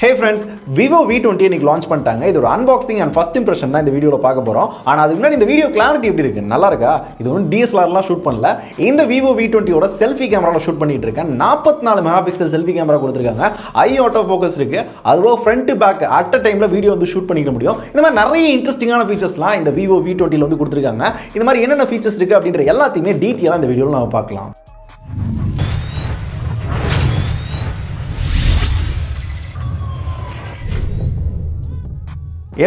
Hey friends, Vivo V20 இன்னைக்கு launch பண்ணிட்டாங்க. இதோட அன்பாக்சிங் அண்ட் ஃபர்ஸ்ட் இம்ப்ரெஷன் தான் இந்த வீடியோல பார்க்க போறோம். ஆனா அதுக்கு முன்னாடி இந்த வீடியோ கிளாரிட்டி எப்படி இருக்கு? நல்லா இருக்கா? இது வந்து DSLRலாம் ஷூட் பண்ணல. இந்த Vivo V20 ஓட செல்ஃபி கேமரால ஷூட் பண்ணிட்டு இருக்கேன். 44 மெகாபிக்சல் செல்ஃபி கேமரா கொடுத்திருக்காங்க. ஐ ஆட்டோ ஃபோக்கஸ் இருக்கு. அதுவோ ஃப்ரண்ட் பேக் அட் அ டைம்ல வீடியோ வந்து ஷூட் பண்ணிக்க முடியும். இந்த மாதிரி நிறைய இன்ட்ரெஸ்டிங்கான ஃபீச்சர்ஸ்லாம் இந்த Vivo V20 ல வந்து கொடுத்திருக்காங்க. இந்த மாதிரி என்னென்ன ஃபீச்சர்ஸ் இருக்கு அப்படின்ற எல்லாத்தையுமே டீடைலா இந்த வீடியோல நாம பார்க்கலாம்.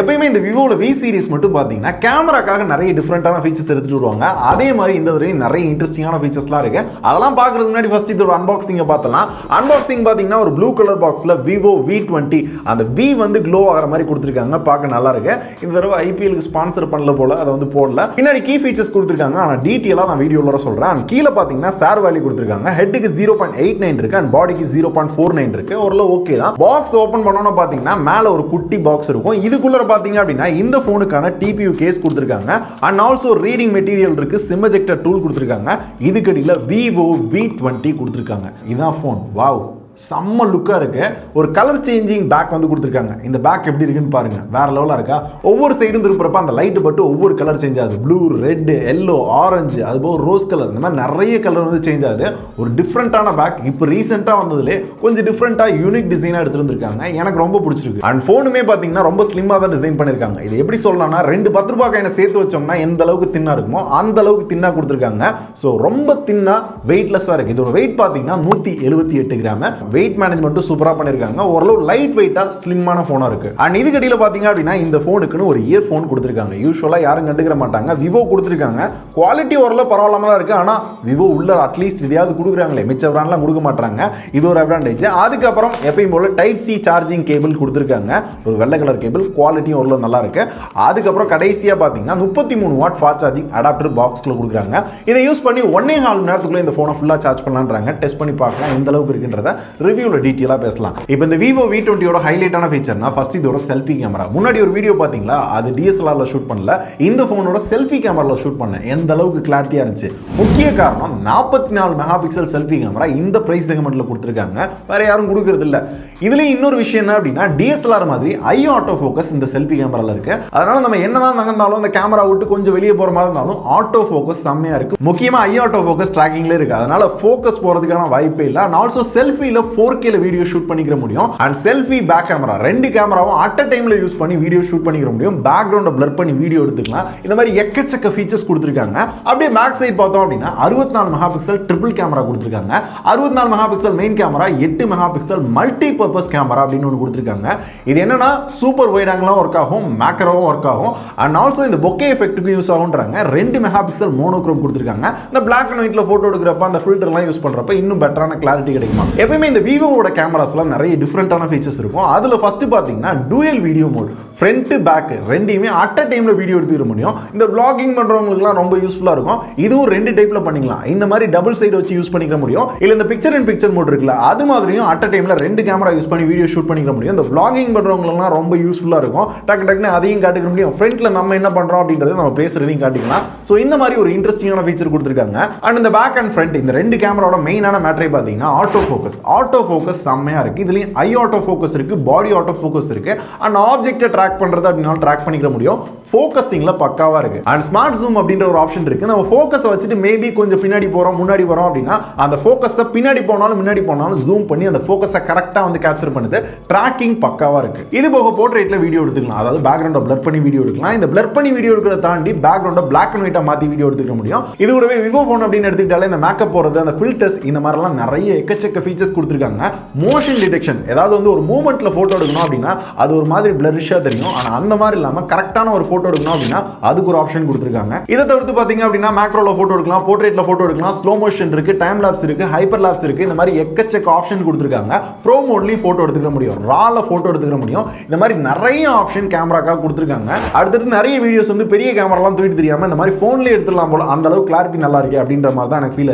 எப்பயுமே இந்த விவோல V சீரிஸ் மட்டும் பார்த்தீங்கன்னா கேமராக்காக நிறைய டிஃப்ரெண்டான ஃபீச்சர்ஸ் எடுத்துட்டு வருவாங்க. அதே மாதிரி இந்த தடவை நிறைய இன்ட்ரெஸ்டிங்கான ஃபீச்சர்ஸ்லாம் இருக்கு. அதெல்லாம் பார்க்கறதுக்கு முன்னாடி ஃபர்ஸ்ட் இதோட அன்பாக்சிங்கை பார்த்தலாம். அன்பாக்சிங் பார்த்தீங்கன்னா ஒரு ப்ளூ கலர் பாக்ஸ்ல Vivo V20 அந்த V வந்து க்ளோ ஆகிற மாதிரி கொடுத்துருக்காங்க. பார்க்க நல்லா இருக்கு. இந்த தடவை ஐபிஎலுக்கு ஸ்பான்சர் பண்ணல போல, அதை வந்து போடல. பின்னாடி கீ ஃபீச்சர்ஸ் கொடுத்துருக்காங்க. ஆனால் டீட்டெயிலாக நான் வீடியோவில் சொல்றேன். கீழே பார்த்தீங்கன்னா ஸ்டார் வேல்யூ கொடுத்துருக்காங்க. ஹெட்டுக்கு 0.89 இருக்கு அண்ட் பாடிக்கு 0.49 இருக்கு. ஓரளவு ஓகே தான். பாக்ஸ் ஓப்பன் பண்ணோம்னா பார்த்தீங்கன்னா மேலே ஒரு குட்டி பாக்ஸ் இருக்கும். இதுக்குள்ள பாத்தீங்க அப்படினா இந்த போனுக்கான TPU கேஸ் கொடுத்திருக்காங்க and also ரீடிங் மெட்டீரியல் இருக்கு. சிம் எஜெக்டர் டூல் கொடுத்திருக்காங்க. இதுக்கடியில Vivo V20 கொடுத்திருக்காங்க. இதான் போன். வாவ், செம்ம லுக்கா இருக்கு. ஒரு கலர் சேஞ்சிங் பேக் வந்து கொடுத்துருக்காங்க. இந்த பேக் எப்படி இருக்குன்னு பாருங்க. வேற லெவலா இருக்கா? ஒவ்வொரு சைடும் திருப்புறப்ப அந்த லைட் பட்டு ஒவ்வொரு கலர் சேஞ்ச் ஆகுது. ப்ளூ, ரெட், எல்லோ, ஆரஞ்சு, அதுபோக ரோஸ் கலர், இந்த மாதிரி நிறைய கலர் வந்து சேஞ்ச் ஆகுது. ஒரு டிஃப்ரெண்டான பேக். இப்போ ரீசெண்டா வந்ததுல கொஞ்சம் டிஃப்ரெண்டா யூனிக் டிசைனா எடுத்துருக்காங்க. எனக்கு ரொம்ப பிடிச்சிருக்கு. அண்ட் போனுமே பாத்தீங்கன்னா ரொம்ப ஸ்லிம்மா தான் டிசைன் பண்ணிருக்காங்க. இது எப்படி சொல்லலாம்னா 2 10 ரூபாய் காயினை சேர்த்து வச்சோம்னா எந்த அளவுக்கு தின்னா இருக்குமோ அந்த அளவுக்கு தின்னா கொடுத்துருக்காங்க. ஸோ ரொம்ப தின்னா வெயிட்லெஸ்ஸா இருக்கு. இதோட வெயிட் பாத்தீங்கன்னா 178 கிராம். வெயிட் மேனேஜ்மெண்ட் சூப்பரா பண்ணிருக்காங்க. ஓரளவு லைட் வெயிட்டா ஸ்லிம்மான போனா இருக்கு. அண்ட் இது கடியில பாத்தீங்க அப்படின்னா இந்த போனுக்குன்னு ஒரு இயர்போன் கொடுத்திருக்காங்க. யூசுவலா யாரும் கண்டுக்கிற மாட்டாங்க. விவோ கொடுத்திருக்காங்க. குவாலிட்டி ஓரளவு பரவாயில்லாம தான் இருக்கு. ஆனா விவோ உள்ள அட்லீஸ்ட் இதையாவது கொடுக்குறாங்களே, மிச்ச பிராண்ட்லாம் கொடுக்க மாட்டாங்க. இது ஒரு அட்வான்டேஜ். அதுக்கப்புறம் எப்பயும் போல டைப் சி சார்ஜிங் கேபிள் கொடுத்திருக்காங்க. ஒரு வெள்ளை கலர் கேபிள். குவாலிட்டியும் ஓரளவு நல்லா இருக்கு. அதுக்கப்புறம் கடைசியா பாத்தீங்கன்னா 33 வாட் ஃபாஸ்ட் சார்ஜிங் அடாப்டர் பாக்ஸ்ல கொடுக்குறாங்க. இதை யூஸ் பண்ணி 1.5 மணி நேரத்துக்குள்ள இந்த போனை ஃபுல்லா சார்ஜ் பண்ணலாம்ன்றாங்க. டெஸ்ட் பண்ணி பார்க்கலாம் எந்த அளவுக்கு இருக்குன்றத ரிவ்யூல டீடைலா பேசலாம். இப்போ இந்த Vivo V20 ஓட ஹைலைட்டான ஃபீச்சர்னா ஃபர்ஸ்ட் இதோட செல்ஃபி கேமரா. முன்னாடி ஒரு வீடியோ பாத்தீங்களா, அது DSLR ல ஷூட் பண்ணல. இந்த போனோட செல்ஃபி கேமரால ஷூட் பண்ணேன். எந்த அளவுக்கு கிளாரிட்டியா இருந்துச்சு. முக்கிய காரணம் 44 மெகாபிக்சல் செல்ஃபி கேமரா இந்த பிரைஸ் செக்மெண்ட்ல கொடுத்திருக்காங்க. வேற யாரும் கொடுக்கிறது இல்ல. இதுல இன்னொரு விஷயம் என்ன அப்படின்னா DSLR மாதிரி ஐ ஆட்டோ ஃபோக்கஸ் இந்த செல்ஃபி கேமரால இருக்கு. அதனால நம்ம என்னதான் நகர்ந்தாலும் அந்த கேமரா விட்டு கொஞ்சம் வெளியே போற மாதிரி இருந்தாலும் ஆட்டோ ஃபோக்கஸ் செம்மையா இருக்கு. முக்கியமா ஐ ஆட்டோ ஃபோக்கஸ் ட்ராக்கிங்ல இருக்கு. அதனால ஃபோக்கஸ் போறதுக்கான வாய்ப்பே இல்ல. அண்ட் ஆல்சோ செல்ஃபில 4K ல வீடியோ ஷூட் பண்ணிக்க முடியும். அண்ட் செல்ஃபி பேக் கேமரா 2 கேமராவும் அட் அ டைம்ல யூஸ் பண்ணி வீடியோ ஷூட் பண்ணிக்க முடியும். பேக்ரவுண்ட பிளர் பண்ணி வீடியோ எடுத்துக்கலாம். இந்த மாதிரி எக்கச்சக்க ஃபீச்சர்ஸ் கொடுத்திருக்காங்க. அப்படியே பேக் சைடு பார்த்தோம் அப்படின்னா 64 மெகாபிக்சல் ட்ரிபிள் கேமரா கொடுத்திருக்காங்க. 64 megapixel main camera, 8 megapixel multi purpose camera அப்படின்னு ஒன்று கொடுத்திருக்காங்க. இது என்னன்னா சூப்பர் வைட் ஆங்கிளும் ஒர்க் ஆகும், மேக்ரோவும் ஒர்க் ஆகும். அண்ட் ஆல்சோ இந்த பொக்கே எஃபெக்ட்டுக்கு யூஸ் ஆகுன்றாங்க. 2 மெகாபிக்சல் மோனோக்ரோம் கொடுத்திருக்காங்க. இந்த பிளாக் அண்ட் ஒயிட்ல போட்டோ எடுக்கிறப்ப அந்த ஃபில்டர்லாம் யூஸ் பண்றப்ப இன்னும் பெட்டரான கிளாரிட்டி கிடைக்குமா. எப்பவுமே இந்த விவோவோட கேமராஸ்லாம் நிறைய டிஃப்ரெண்டான ஃபீச்சர்ஸ் இருக்கும். அதுல ஃபர்ஸ்ட் பாத்தீங்கன்னா dual video mode. Front back ரெண்டையுமே அட் அ டைம்ல வீடியோ எடுத்துக்க முடியும். இந்த vlogging பண்றவங்களுக்குலாம் ரொம்ப யூஸ்ஃபுல்லா இருக்கும். இதுவும் 2 டைப்ல பண்ணிக்கலாம். இந்த மாதிரி டபுள் சைடு வச்சு யூஸ் பண்ணிக்க முடியும். இல்ல இந்த பிக்சர் இன் பிக்சர் மோட் இருக்குல்ல, அது மாதிரியும் அட் அ டைம்ல 2 கேமரா யூஸ் பண்ணி வீடியோ ஷூட் பண்ணிக்க முடியும். இந்த vlogging பண்றவங்களுக்குலாம் ரொம்ப யூஸ்ஃபுல்லா இருக்கும். டக்கு டக்குன்னு அதையும் காட்டிக்க முடியும். ஃப்ரண்ட்ல நம்ம என்ன பண்றோம் அப்படின்றத நம்ம பேசுறதையும் காட்டிக்கலாம். சோ இந்த மாதிரி ஒரு இன்ட்ரெஸ்டிங்கான ஃபீச்சர் கொடுத்திருக்காங்க. அண்ட் இந்த பேக் அண்ட் ஃப்ரண்ட் இந்த 2 கேமராவோட மெயினான மேட்டரே பாத்தீங்கன்னா ஆட்டோ ஃபோக்கஸ். ஆட்டோ ஃபோக்கஸ் செம்மையா இருக்கு. இதுலயும் ஐ ஆட்டோ ஃபோக்கஸ் இருக்கு, பாடி ஆட்டோ ஃபோக்கஸ் இருக்கு. அண்ட் ஆப்ஜெக்ட்டை ட்ராக் பண்றது அப்படினால ட்ராக் பண்ணிக்க முடியும். ஃபோக்கஸிங்ல பக்காவா இருக்கு. அண்ட் ஸ்மார்ட் ஜூம் அப்படின்ற ஒரு ஆப்ஷன் இருக்கு. நம்ம ஃபோக்கஸை வச்சுட்டு மேபி கொஞ்சம் பின்னாடி போறோம் முன்னாடி போறோம் அப்படின்னா அந்த ஃபோக்கஸை பின்னாடி போனாலும் முன்னாடி போனாலும் ஜூம் பண்ணி அந்த ஃபோக்கஸை கரெக்டா வந்து கேப்சர் பண்ணுது. ட்ராக்கிங் பக்காவா இருக்கு. இது போக போர்ட்ரேட்ல வீடியோ எடுத்துக்கலாம். அதாவது பேக்ரவுண்ட பிளர் பண்ணி வீடியோ எடுக்கலாம். இந்த பிளர் பண்ணி வீடியோ எடுக்கிறத தாண்டி பேக்ரவுண்ட பிளாக் அண்ட் ஒயிட்டா மாத்தி வீடியோ எடுத்துக்க முடியும். இது கூடவே விவோ போன் அப்படின்னு எடுத்துக்கிட்டாலே இந்த மேக்கப் போறது, அந்த ஃபில்டர்ஸ், இந்த மாதிரிலாம் நிறைய எக்கச்சக்க ஃபீச்சர்ஸ் கொடுத்திருக்காங்க. மோஷன் டிடெக்ஷன், ஏதாவது வந்து ஒரு மூவ்மெண்ட்ல போட்டோ எடுக்கணும் அப்படின்னா அது ஒரு மாதிரி பிளரிஷா தெரியும். ஆனா அந்த மாதிரி இல்லாம கரெக்டான ஒரு போட்டோ எடுக்கணும் அப்படின்னா அதுக்கு ஒரு ஆப்ஷன் கொடுத்திருக்காங்க. இதை தவிர்த்து பாத்தீங்க அப்படின்னா மேக்ரோல போட்டோ எடுக்கலாம், போர்ட்ரேட்ல போட்டோ எடுக்கலாம், ஸ்லோ மோஷன் இருக்கு, டைம் லாப்ஸ் இருக்கு, ஹைப்பர் லாப்ஸ் இருக்கு. இந்த மாதிரி எக்கச்சக்க ஆப்ஷன் கொடுத்திருக்காங்க. ப்ரோ மோட்லயும் போட்டோ எடுத்துக்க முடியும், ரால போட்டோ எடுத்துக்க முடியும். இந்த மாதிரி நிறைய ஆப்ஷன் கேமராக்காக கொடுத்திருக்காங்க. அடுத்தது நிறைய வீடியோஸ் வந்து பெரிய கேமராலாம் தூக்கிட்டு தெரியாம இந்த மாதிரி போன்லயே எடுத்துடலாம் போல, அந்த அளவுக்கு கிளாரிட்டி நல்லா இருக்கு அப்படின்ற மாதிரி தான் எனக்கு ஃபீல்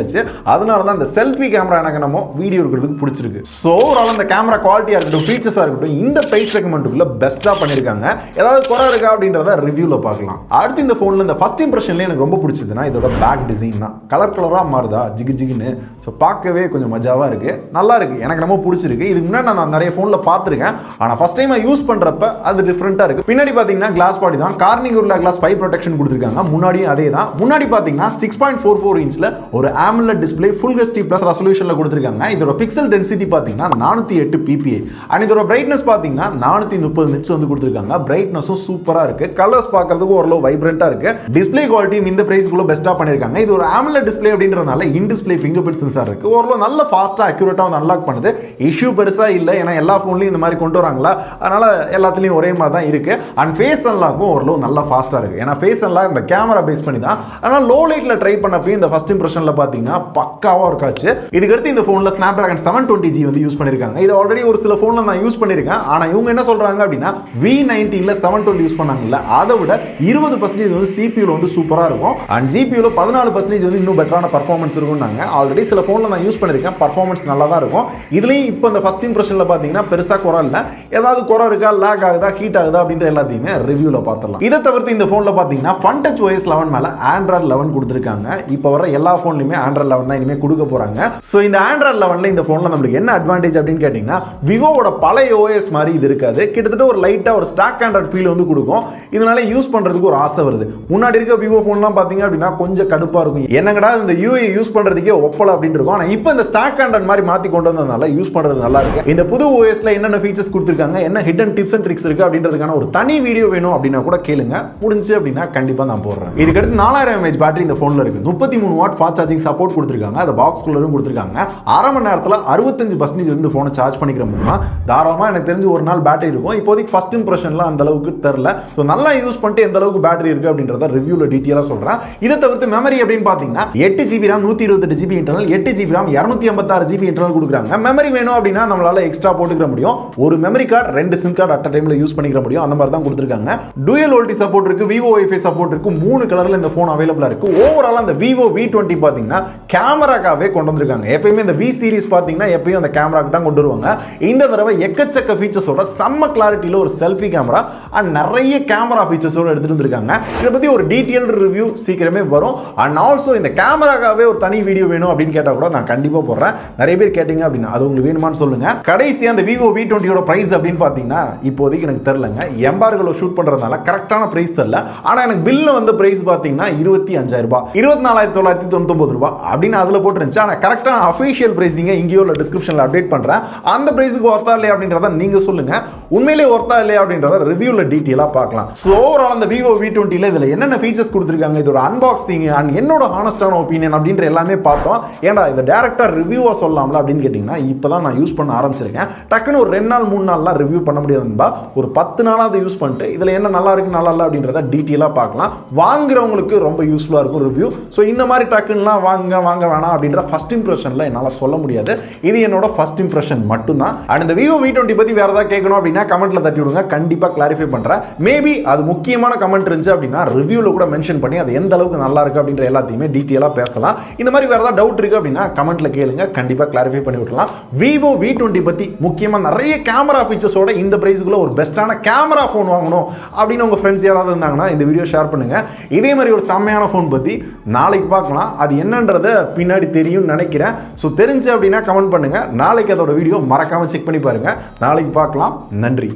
ஆச்சு. அதனால தான் இந்த செல்ஃபி கேமரா எனக்கு நம்ம வீடியோ எடுக்கிறதுக்கு பிடிச்சிருக்கு. ஸோ ஓவரால் அந்த கேமரா குவாலிட்டியாக இருக்கட்டும், ஃபீச்சர்ஸாக இருக்கட்டும், இந்த பிரைஸ் செக்மெண்ட்டுக்குள்ள பெஸ்ட்டாக பண்ணியிருக்காங்க. ஏதாவது குறை இருக்கா அப்படின்றத ரிவ்யூவில் பார்க்கலாம். அடுத்து இந்த ஃபோனில் இந்த ஃபர்ஸ்ட் இம்ப்ரெஷன்லேயே எனக்கு ரொம்ப பிடிச்சதுன்னா இதோட பேக் டிசைன் தான். கலர் கலராக மாறுதா ஜிகு ஜிகுன்னு. ஸோ பார்க்கவே கொஞ்சம் மஜாவாக இருக்குது, நல்லா இருக்குது, எனக்கு ரொம்ப பிடிச்சிருக்கு. இதுக்கு முன்னாடி நான் நிறைய ஃபோனில் பார்த்துருக்கேன், ஆனால் ஃபர்ஸ்ட் டைம் யூஸ் பண்ணுறப்ப அது டிஃப்ரெண்ட்டாக இருக்குது. பின்னாடி பார்த்தீங்கன்னா கிளாஸ் பாடி தான், கார்னிங் உள்ள கிளாஸ் 5 ப்ரொடெக்ஷன் கொடுத்துருக்காங்க. முன்னாடியும் அதே தான். முன்னாடி பார்த்தீங்கன்னா 6.44 இன்ச்சில் ஒரு AMOLED display full HD plus ரெசல்யூஷனில் கொடுத்துருக்காங்க. இதோட பிக்சல் டென்சிட்டி பார்த்தீங்கன்னா 408 ppi. அண்ட் இதோட பிரைட்னஸ் பார்த்தீங்கன்னா 430 நிட்ஸ் வந்து கொடுத்துருக்காங்க. பிரைட்னஸும் சூப்பராக இருக்குது, கலர்ஸ் பார்க்கறதுக்கு ஓரளவு வைப்ரண்ட்டாக இருக்குது. டிஸ்பிளே குவாலிட்டியும் இந்த பிரைஸ்க்குள்ள பெஸ்ட்டாக பண்ணியிருக்காங்க. இது ஒரு AMOLED டிஸ்பிளே அப்படின்றதுனால in display finger print sensor இருக்குது. ஓரளவு நல்ல ஃபாஸ்ட்டாக அக்யூரேட்டாக வந்து அன்லாக் பண்ணுது. இஷ்யூ பெருசாக இல்லை, ஏன்னா எல்லா ஃபோன்லையும் இந்த மாதிரி கொண்டு வராங்களா, அதனால எல்லாத்துலேயும் ஒரே மாதிரி தான் இருக்குது. அண்ட் ஃபேஸ் அன்லாக்கும் ஓரளவு நல்லா ஃபாஸ்ட்டாக இருக்குது. ஏன்னா ஃபேஸ் அன்லாக் இந்த கேமரா பேஸ் பண்ணி தான். ஆனால் லோ லைட்டில் ட்ரை பண்ணப்போ இந்த ஃபர்ஸ்ட் இம்ப்ரெஷனில் பார்த்தீங்கன்னா பக்காவாக இருக்காச்சு. இதுக்கடுத்து இந்த ஃபோனில் ஸ்னாப்டிராகன் 720G வந்து யூஸ் பண்ணியிருக்காங்க. இது ஆல்ரெடி ஒரு சில ஃபோனில் நான் யூஸ் பண்ணியிருக்கேன். ஆனால் இவங்க என்ன சொல்கிறாங்க அப்படின்னா V90ல 720 யூஸ் பண்ணாங்கல்ல, அதை விட 20% வந்து CPU வந்து சூப்பராக இருக்கும். அண்ட் GPUல 14% வந்து இன்னும் பெட்டரான பர்ஃபார்மன்ஸ் இருக்கும்னாங்க. ஆல்ரெடி சில ஃபோனில் நான் யூஸ் பண்ணியிருக்கேன், பர்ஃபார்மன்ஸ் நல்லா தான் இருக்கும். இதுலேயும் இப்போ இந்த ஃபர்ஸ்ட் இம்ப்ரெஷனில் பார்த்தீங்கன்னா பெருசாக குறை இல்லை. ஏதாவது குறை இருக்கா, லேக் ஆகுதா, ஹீட் ஆகுதா அப்படின்ற எல்லாத்தையுமே ரிவ்யூவில் பார்த்துடலாம். இதை தவிர்த்து இந்த ஃபோனில் பார்த்தீங்கன்னா FunTouch OS 11 மேலே Android 11 கொடுத்துருக்காங்க. இப்போ வர எல்லா ஃபோன்லையுமே Android 11 தான் இனிமேல் கொடுக்க போகிறாங்க. ஸோ இந்த Android 11ல இந்த ஃபோனில் நம்மளுக்கு என்ன அட்வான்டேஜ் அப்படின்னு கேட்டிங்கன்னா, விவோவோட பழைய OS மாதிரி இது இருக்காது. கிட்டத்தட்ட ஒரு லைட்டாக ஒரு ஸ்டாக் ஆண்ட்ராய்ட் ஃபீல் வந்து கொடுக்கும். இதனால யூஸ் பண்ணுறதுக்கு ஒரு ஆசை வருது. முன்னாடி இருக்க விவோ ஃபோன்லாம் பார்த்தீங்க அப்படின்னா கொஞ்சம் கடுப்பாக இருக்கும். என்னங்கடா இந்த UI யூஸ் பண்ணுறதுக்கே ஒப்பலை அப்படின்னு இருக்கும். ஆனால் இப்போ இந்த ஸ்டாக் ஆண்ட்ராய்ட் மாதிரி மாற்றி கொண்டு வந்ததுனால யூஸ் பண்ணுறது நல்லா இருக்கு. இந்த புது OSல என்னென்ன ஃபீச்சர்ஸ் கொடுத்துருக்காங்க, என்ன ஹிடன் டிப்ஸ் அண்ட் ட்ரிக்ஸ் இருக்கு அப்படின்றதுக்கான ஒரு தனி வீடியோ வேணும் அப்படின்னா கூட கேளுங்க, முடிஞ்சு அப்படின்னா கண்டிப்பாக நான் போடுறேன். இதுக்கடுத்து 4000 mAh பேட்டரி இந்த ஃபோனில் இருக்கு. 33 வாட் ஃபாஸ்ட் சார்ஜிங் சப்போர்ட் கொடுத்துருக்காங்க. அது பாக்ஸ் குள்ளரும் கொடுத்துருக்காங்க. அரை மணி நேரத்தில் 65% வந்து ஃபோனை சார்ஜ் பண்ணிக்கிற முடியுமா, தாராளமாக எனக்கு தெரிஞ்சு ஒரு நாள் பேட்டரி இருக்கும். இப்போதைக்கு ஃபர்ஸ்ட் இம்ப்ரெஷன்ல அந்த அளவுக்கு தெரியல. ஸோ நல்லா யூஸ் பண்ணிட்டு எந்த அளவுக்கு பேட்டரி இருக்கு அப்படின்றத ரிவ்யூவில் டீட்டெயிலாக சொல்கிறேன். இதை தவிர்த்து மெமரி அப்படின்னு பார்த்தீங்கன்னா 8GB RAM 128GB internal, 8GB RAM 256GB internal கொடுக்குறாங்க. மெமரி வேணும் அப்படின்னா நம்மளால எக்ஸ்ட்ரா போட்டுக்கிற முடியும். ஒரு memory card 2 sim card at டைம்ல யூஸ் பண்ணிக்கிற முடியும். அந்த மாதிரி தான் கொடுத்துருக்காங்க. டூயல் வோல்டி சப்போர்ட் இருக்கு, விவோ வைஃபை சப்போர்ட் இருக்கு. 3 கலர்ல இந்த ஃபோன் அவைலபிளா இருக்கு. ஓவரால் அந்த விவோ V20 பார்த்தீங்கன்னா கேமராக்காவே கொண்டு வந்திருக்காங்க. எப்பயுமே இந்த V சீரிஸ் பார்த்தீங்கன்னா எப்பயும் அந்த கேமராக்கு தான் கொண்டு வருவாங்க. இந்த தடவை எக்கச்சக்க ஃபீச்சர்ஸோட செம்ம கிளாரிட்டியில் ஒரு செல்ஃபி கேமரா அண்ட் நிறைய கேமரா ஃபீச்சர்ஸோட எடுத்துட்டு வந்திருக்காங்க. இதை பத்தி ஒரு டீடைல்டு ரிவ்யூ சீக்கிரமே வரும். அண்ட் ஆல்சோ இந்த கேமராக்காவே ஒரு தனி வீடியோ வேணும் அப்படின்னு கேட்டா கூட நான் கண்டிப்பா போடுறேன். நிறைய பேர் கேட்டீங்க அப்படின்னா அது உங்களுக்கு வேணுமான்னு சொல்லுங்க. கடைசியா அந்த விவோ V20 பிரைஸ் அப்படின்னு பாத்தீங்கன்னா இப்போதைக்கு எனக்கு தெரியலங்க. எம்பார்கோல ஷூட் பண்றதுனால கரெக்டான பிரைஸ் தெரியல. ஆனா எனக்கு பில்ல வந்து பிரைஸ் பாத்தீங்கன்னா 25,000 ரூபாய், 24,999 ரூபாய் அப்படின்னு அதுல போட்டுருந்துச்சு. ஆனா கரெக்டான அஃபிஷியல் பிரைஸ் நீங்க இங்கேயோ டிஸ்கிரிப்ஷன்ல அப்டேட் பண்றேன். அந்த பிரைஸுக்கு ஒர்த்தா இல்லையா அப்படின்றத நீங்க சொல்லுங்க. உண்மையிலேயே ஒர்த்தா இல்லையா அப்படின்றத ரிவ்யூல டீடைலா பார்க்கலாம். சோ ஓவரால் அந்த விவோ V20ல இதுல என்னென்ன ஃபீச்சர்ஸ் கொடுத்திருக்காங்க, இதோட அன்பாக்சிங் அண்ட் என்னோட ஹானஸ்டான ஒப்பீனியன் அப்படின்ற எல்லாமே பார்த்தோம். ஏன்டா இதை டைரக்டா ரிவ்யூவா சொல்லலாம்ல அப்படின்னு கேட்டீங்கன்னா இப்பதான் நான் யூஸ் பண்ண ஆரம்பிச்சிருக்கேன். டக்குன்னு ஒரு 2 நாள் 3 நாள்லாம் ரிவ்யூ பண்ண முடியாதுன்பா. ஒரு 10 நாளாவது யூஸ் பண்ணிட்டு இதுல என்ன நல்லா இருக்கு நல்லா இல்லை அப்படின்றத டீட்டெயிலா பார்க்கலாம். வாங்குறவங்களுக்கு ரொம்ப யூஸ்ஃபுல்லா இருக்கும் ரிவ்யூ. ஸோ இந்த மாதிரி டக்குன்னுலாம் வாங்க வேணாம் அப்படின்ற ஃபர்ஸ்ட் இம்ப்ரெஷன்ல என்னால் சொல்ல முடியாது. இது என்னோட ஃபர்ஸ்ட் இம்ப்ரெஷன் மட்டும்தான். அண்ட் இந்த விவோ V20 பத்தி வேற ஏதாவது கேட்கணும் அப்படின்னா கமெண்ட்ல தட்டி விடுங்க, கண்டிப்பா கிளாரிஃபை பண்றேன். மேபி அது முக்கியமான கமெண்ட் இருந்துச்சு அப்படின்னா ரிவ்யூல கூட மென்ஷன் பண்ணி அது எந்த அளவுக்கு நல்லா இருக்கு அப்படின்ற எல்லாத்தையுமே டீட்டெயிலா பேசலாம். இந்த மாதிரி வேற ஏதாவது டவுட் இருக்கு அப்படின்னா கமெண்ட்ல கேளுங்க, கண்டிப்பா கிளாரிஃபை பண்ணி விடலாம். விவோ V20 பத்தி முக்கியமா நிறைய கேமரா ஃபீச்சர்ஸோட இந்த பிரைஸ்க்குள்ள ஒரு பெஸ்டான கேமரா ஃபோன் வாங்கணும் அப்படின்னு உங்க ஃப்ரெண்ட்ஸ் யாராவது இருந்தாங்கன்னா இந்த வீடியோ ஷேர் பண்ணுங்க. இதே மாதிரி ஒரு செம்மையான ஃபோன் பத்தி நாளைக்கு பார்க்கலாம். அது என்னன்றத பின்னாடி தெரியும் நினைக்கிறேன். ஸோ தெரிஞ்சு அப்படின்னா கமெண்ட் பண்ணுங்க. நாளைக்கு அதோட வீடியோ மறக்காம செக் பண்ணி பாருங்க. நாளைக்கு பார்க்கலாம். நன்றி.